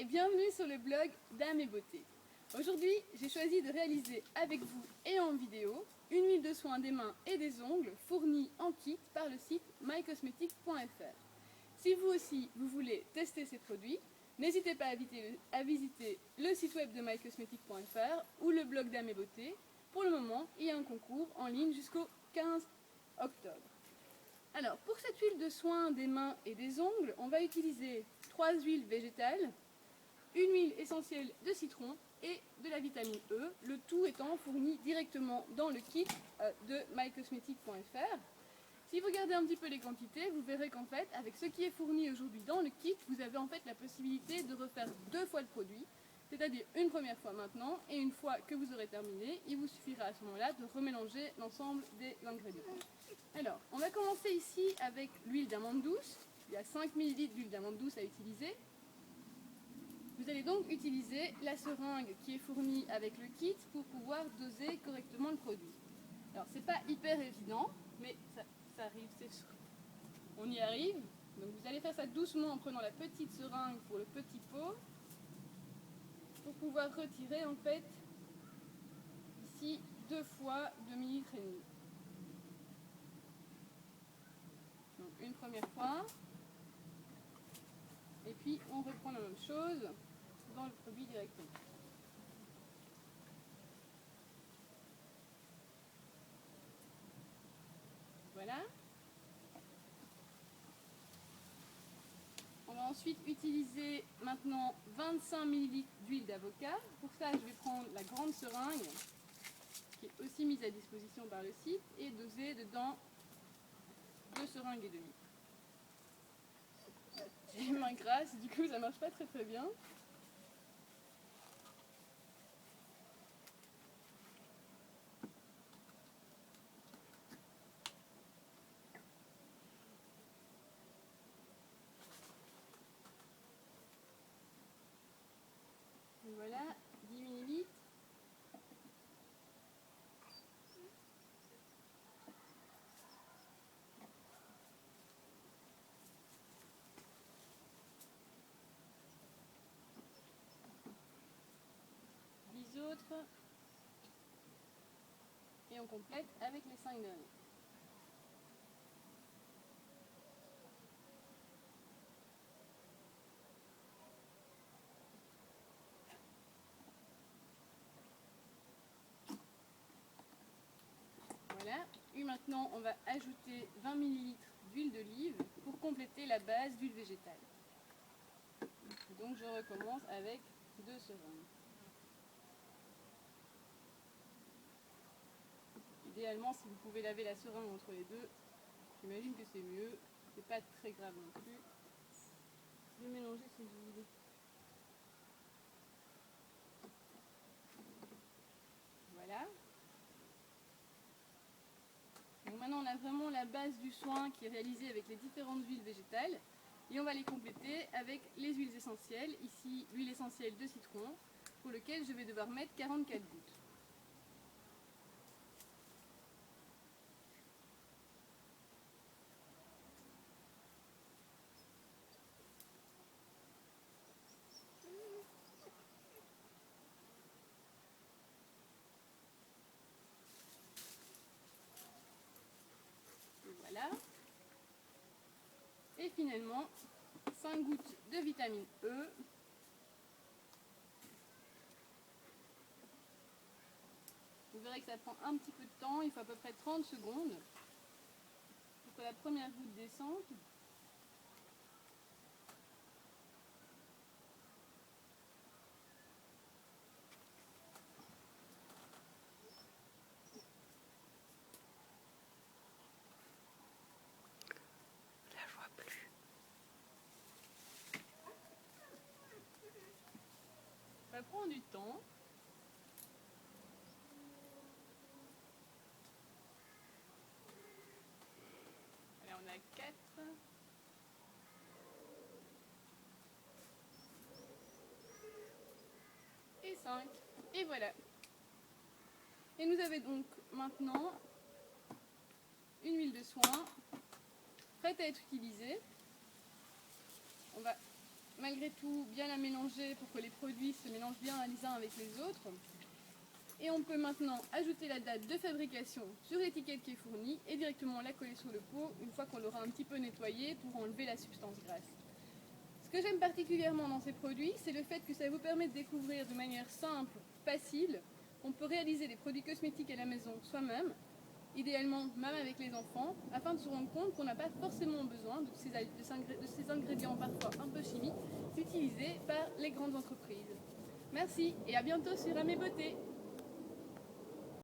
et bienvenue sur le blog Dame et Beauté. Aujourd'hui, j'ai choisi de réaliser avec vous et en vidéo une huile de soin des mains et des ongles fournie en kit par le site mycosmetic.fr. Si vous aussi vous voulez tester ces produits, n'hésitez pas à visiter le site web de mycosmetic.fr ou le blog Dame et Beauté. Pour le moment, il y a un concours en ligne jusqu'au 15 octobre. Alors, pour cette huile de soin des mains et des ongles, on va utiliser 3 huiles végétales, une huile essentielle de citron et de la vitamine E, le tout étant fourni directement dans le kit de mycosmetic.fr. Si vous regardez un petit peu les quantités, vous verrez qu'en fait, avec ce qui est fourni aujourd'hui dans le kit, vous avez en fait la possibilité de refaire 2 fois le produit, c'est-à-dire une première fois maintenant, et une fois que vous aurez terminé, il vous suffira à ce moment-là de remélanger l'ensemble des ingrédients. Alors, on va commencer ici avec l'huile d'amande douce. Il y a 5 ml d'huile d'amande douce à utiliser. Vous allez donc utiliser la seringue qui est fournie avec le kit pour pouvoir doser correctement le produit. Alors, c'est pas hyper évident, mais ça arrive, c'est sûr. On y arrive. Donc, vous allez faire ça doucement en prenant la petite seringue pour le petit pot, pour pouvoir retirer en fait ici 2 fois 2,5 ml. Donc, une première fois. Et puis on reprend la même chose dans le produit directement. Voilà. On va ensuite utiliser maintenant 25 ml d'huile d'avocat. Pour ça, je vais prendre la grande seringue qui est aussi mise à disposition par le site et doser dedans 2 seringues et demie. J'ai les mains grasses, du coup ça marche pas très bien. Et voilà, 10 ml. Autres, et on complète avec les 5 derniers. Voilà, et maintenant on va ajouter 20 ml d'huile d'olive pour compléter la base d'huile végétale. Donc je recommence avec 2 seringues. Idéalement, si vous pouvez laver la seringue entre les deux, j'imagine que c'est mieux. C'est pas très grave non plus. Je vais mélanger ces huiles. Voilà. Donc maintenant, on a vraiment la base du soin qui est réalisée avec les différentes huiles végétales. Et on va les compléter avec les huiles essentielles. Ici, l'huile essentielle de citron, pour lequel je vais devoir mettre 44 gouttes. Voilà. Et finalement, 5 gouttes de vitamine E. Vous verrez que ça prend un petit peu de temps, il faut à peu près 30 secondes pour que la première goutte descende. Là, je vois plus. Ça prend du temps. Allez, on a 4. Et 5. Et voilà. Et nous avons donc maintenant une huile de soin prête à être utilisée. On va malgré tout bien la mélanger pour que les produits se mélangent bien les uns avec les autres. Et on peut maintenant ajouter la date de fabrication sur l'étiquette qui est fournie et directement la coller sur le pot une fois qu'on l'aura un petit peu nettoyé pour enlever la substance grasse. Ce que j'aime particulièrement dans ces produits, c'est le fait que ça vous permet de découvrir de manière simple, facile, qu'on peut réaliser des produits cosmétiques à la maison soi-même, idéalement même avec les enfants, afin de se rendre compte qu'on n'a pas forcément besoin de ces ingrédients parfois un peu chimiques utilisés par les grandes entreprises. Merci et à bientôt sur Amé Beauté.